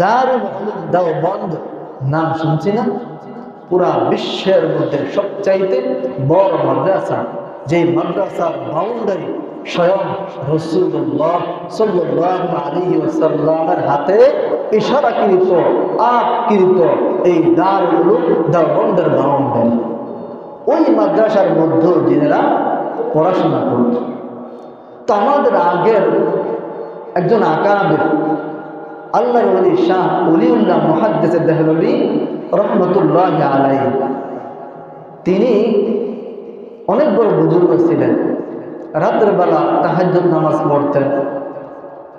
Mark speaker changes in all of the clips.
Speaker 1: দারুল উলুম দেওবন্দ নাম শুনছি না? পুরা বিশ্বের মধ্যে সবচাইতে বড় মাদ্রাসা, যে মাদ্রাসার বাউন্ডারি স্বয়ং রাসূলুল্লাহ সাল্লাল্লাহু আলাইহি ওয়াসাল্লামের হাতে ইশারাকৃত আকৃত এই দারুল উলুম দেওবন্দের বাউন্ডারি। ওই মাদ্রাসার মধ্যে যিনারা পড়াশোনা করত, তো আমাদের আগের একজন আকাবির আল্লাহর ওলি শাহ ওলিউল্লাহ মুহাদ্দিস দেহলভী রহমতুল্লাহি আলাইহি, তিনি অনেক বড় বুজুর্গ ছিলেন, রাতের বেলা তাহাজ্জুদ নামাজ পড়তেন।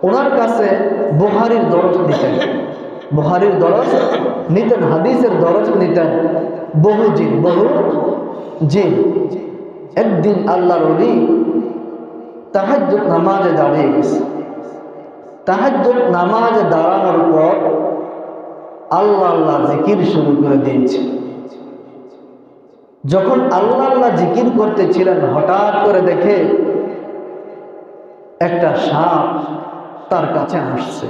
Speaker 1: ওনার কাছে বুখারীর দরস নিতেন, বুখারীর দরস নিতেন, হাদিসের দরস নিতেন বহু জিন। একদিন আল্লাহর ওলি তাহাজ্জুদ নামাজে দাঁড়িয়ে গেছে। তাহাজ্জুদ নামাজে দাঁড়ানোর পর আল্লাহ আল্লাহ জিকির শুরু করে দিয়েছে। যখন আল্লাহ আল্লাহ জিকির করতেছিলেন, হঠাৎ করে দেখে একটা সাপ তার কাছে আসছে।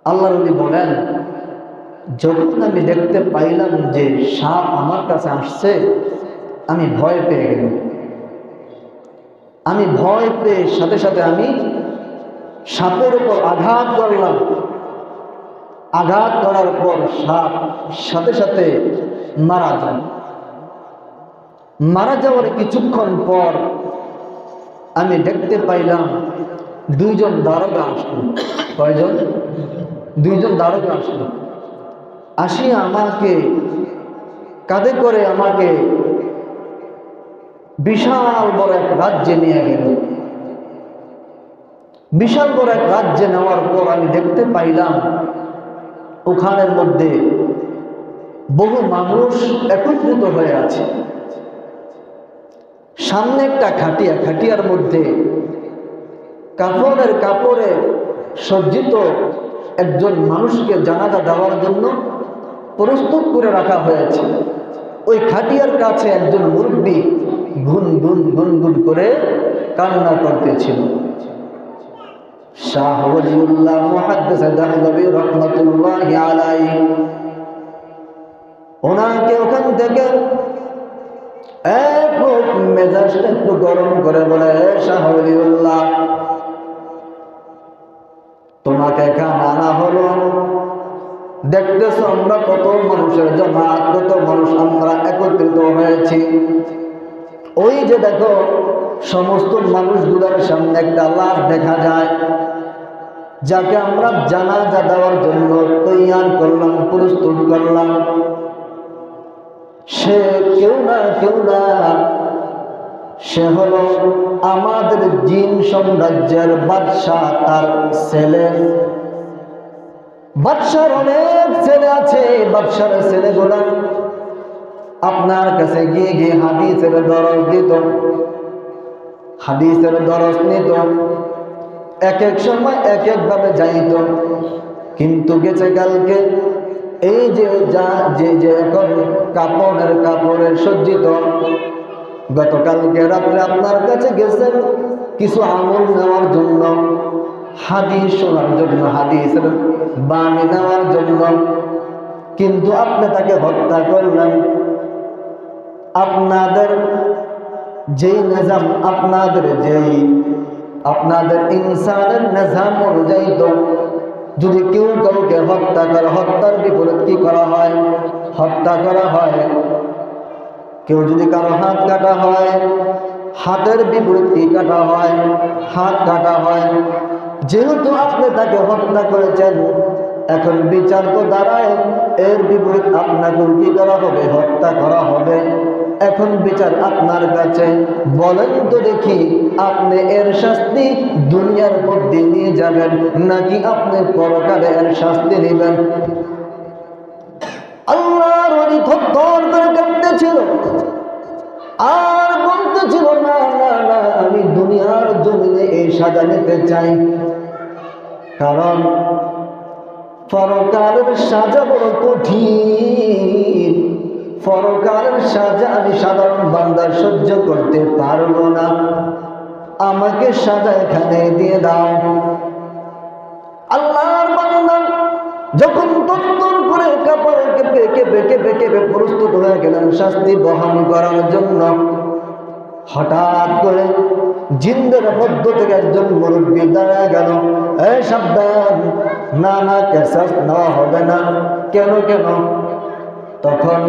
Speaker 1: আল্লাহর ওলি বলেন, যখন আমি দেখতে পাইলাম যে সাপ আমার কাছে আসছে, আমি ভয় পেয়ে গেলাম। আমি ভয় পেয়ে সাথে সাথে আমি সাপের উপর আঘাত করলাম। আঘাত করার পর সাপ সাথে সাথে মারা যায়। মারা যাওয়ার কিছুক্ষণ পর আমি দেখতে পাইলাম দুইজন দারোগা আসলো। কয়জন? দুইজন দারোগা আসলো। আসিয়া আমাকে কাঁধে করে আমাকে বিশাল বড় এক রাজ্যে নিয়ে গেল। বিশাল বড় এক রাজ্যে নেওয়ার পর আমি দেখতে পাইলাম ওখানের মধ্যে বহু মানুষ একত্রিত হয়ে আছে। সামনে একটা খাটিয়া, খাটিয়ার মধ্যে কাপড়ে সজ্জিত একজন মানুষকে জানাজা দেওয়ার জন্য প্রস্তুত করে রাখা হয়েছে। ওই খাটিয়ার কাছে একজন মুরব্বী গুনগুন করে কান্না করতেছিল। শাহ ওলিউল্লাহ মুহাদ্দিস দেহলভী রহমাতুল্লাহি আলাইহি ওনাকে ওখান থেকে এক মেজাজটা একটু গরম করে বলে, শাহ ওলিউল্লাহ, তোমাকে এখানে আনা হলো, দেখতেছ আমরা কত মানুষের জমাত, কত মানুষ আমরা একত্রিত হয়েছি। ওই যে দেখো সমস্ত মানুষগুলোর সামনে একটা লাশ দেখা যায়, যাকে আমরা জানাজা দেওয়ার জন্য তৈয়ার করলাম, প্রস্তুত করলাম। সে কেউ না, সে হলো আমাদের জিন সাম্রাজ্যের বাদশাহ, তার ছেলে। বাদশার অনেক ছেলে আছে, বাদশার ছেলেগুলা আপনার কাছে গিয়ে হাদিসের দরস দিত, হাদিসের দরস নিত, এক এক সময় এক এক ভাবে যাইত। কিন্তু গেছে কালকে এই যে এখন কাপড়ের সজ্জিত, গতকালকে রাত্রে আপনার কাছে গেছেন কিছু আমল নেওয়ার জন্য, হাদিস শোনার জন্য, হাদিসের বাণী নেওয়ার জন্য, কিন্তু আপনি তাকে হত্যা করলেন। আপনাদের যেই নিজাম, আপনাদের ইনসানের নিজাম অনুযায়ী তো যদি কেউ কাউকে হত্যা করে, হত্যার বিপরীত কি করা হয়? হত্যা করা হয়। কেউ যদি কারো হাত কাটা হয়, হাতের বিপরীত কি কাটা হয়? হাত কাটা হয়। যেহেতু আপনি তাকে হত্যা করেছেন, এখন বিচার তো দাঁড়ায় এর বিপরীত আপনাকে কি করা হবে? হত্যা করা হবে। এখন বিচার আপনার কাছে, বলেন তো দেখি, আপনি এর শাস্তি দুনিয়ার মধ্যে নিয়ে যাবেন নাকি আপনি পরকালে এর শাস্তি নেবেন? আল্লাহর ওলি থরথর করে কাঁপতেছিল আর বলতেছিল, না না না, আমি দুনিয়ার জমিনে এই সাজা নিতে চাই, কারণ পরকালের সাজা বড় কঠিন। পরকালের সাজা আমি সাধারণ বান্দা সহ্য করতে পারবো না, আমাকে সাজা এখানে দিয়ে দাও। আল্লাহর বান্দা যখন তত্তর করে কাপড় কেঁপে কেঁপে কেঁপে কেঁপে প্রস্তুত হয়ে গেলেন শাস্তি বহন করার জন্য, হঠাৎ করে জিনদের মধ্য থেকে একজন মুরব্বী দাঁড়ায় গেল। এই সাবধান, না না কেসাস নেওয়া হবে না। কেন কেন? তখন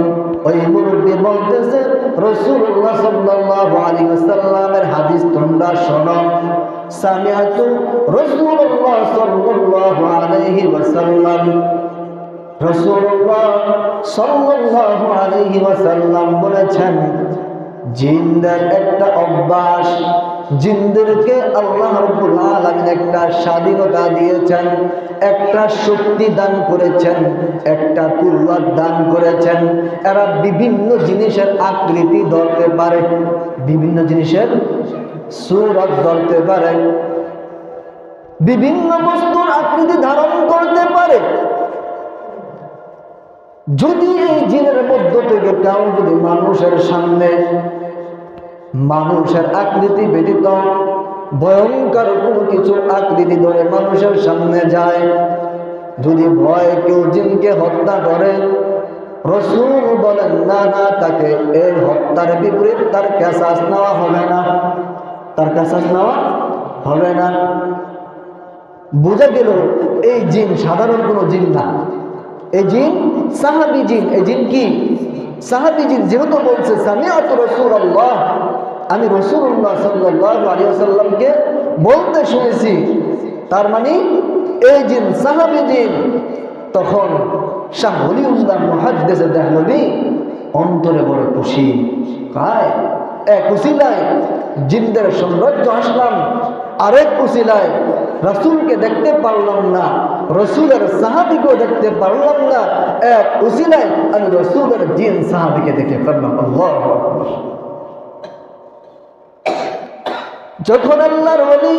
Speaker 1: ওই মুরব্বী বলতেছে, রাসূলুল্লাহ সাল্লাল্লাহু আলাইহি ওয়াসাল্লামের হাদিস তোমরা শোনো। সামিআতু রাসূলুল্লাহ সাল্লাল্লাহু আলাইহি ওয়াসাল্লাম, রাসূলুল্লাহ সাল্লাল্লাহু আলাইহি ওয়াসাল্লাম বলেছেন, জিনদের একটা অভ্যাস, জিনদেরকে আল্লাহ রাব্বুল আলামিন একটা স্বাধীনতা দিয়েছেন, একটা শক্তি দান করেছেন, একটা কুওয়াত দান করেছেন। এরা বিভিন্ন জিনিসের আকৃতি ধরতে পারে, বিভিন্ন জিনিসের সূরত ধরতে পারে, বিভিন্ন বস্তুর আকৃতি ধারণ করতে পারে। যদি এই জিনের মধ্য থেকে কেউ যদি মানুষের সামনে মানুষের আকৃতি ব্যতীত ভয়ঙ্কর কোনো কিছু আকৃতি ধরে মানুষের সামনে যায়, যদি ভয় কেউ জিনকে হত্যা করে, রাসূল বলেন না না, তাকে এই হত্যার বিপরীত তার কিসাস নেওয়া হবে না, তার কিসাস নেওয়া হবে না। বোঝা গেল এই জিন সাধারণ কোনো জিন না, এই জিন সাহাবী জিন। এই জিন কি? সাহাবী জিন। যেহেতু বলছে সামিআতু রাসূলুল্লাহ, আমি রাসূলুল্লাহ সাল্লাল্লাহু আলাইহি ওয়াসাল্লামকে বলতে শুনেছি, তার মানে এই জিন সাহাবী জিন। তখন শাহ ওলিউল্লাহ মুহাদ্দিস দেহলভী অন্তরে বড় খুশি, কায় এক উসিলায় জিনদের সাম্রাজ্য আসলাম, আরেক উসিলায় রাসূলকে দেখতে পারলাম না, রাসূলের সাহাবীকেও দেখতে পারলাম না, এক উসিলায় আমি রাসূলের জিন সাহাবীকে দেখে ফেললাম। আল্লাহু আকবার। যখন আল্লাহর ওলি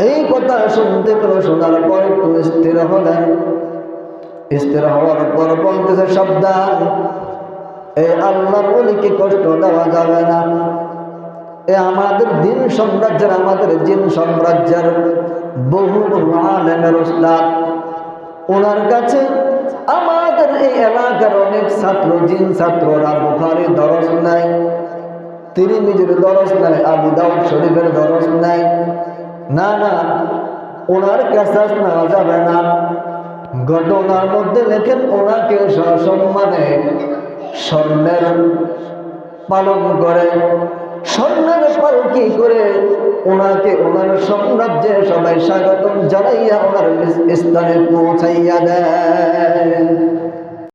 Speaker 1: এই কথা শুনতে পেল, শোনার পর একটু স্থির হলেন। স্থির হওয়ার পর বলতেছে, সাবধান, এই আল্লাহর ওলিকে কষ্ট দেওয়া যাবে না। এ আমাদের দিন সাম্রাজ্যের, আমাদের জিন সাম্রাজ্যের বহু আলেমের উস্তাদ, ওনার কাছে আমাদের এই এলাকার অনেক ছাত্র, জিন ছাত্ররা বুখারী দরস নাই, তিরমিজির দরস নাই, আবু দাউদ শরীফের দরস নাই। না না, ওনার কিসাস নেওয়া যাবে না। ঘটনার মধ্যে লেখেন, ওনাকে সসম্মানে স্বর্ণের পালন করে, স্বর্ণের পালকি করে ওনাকে ওনার সাম্রাজ্যে সবাই স্বাগতম জানাইয়া ওনার স্থানে পৌঁছাইয়া দেয়।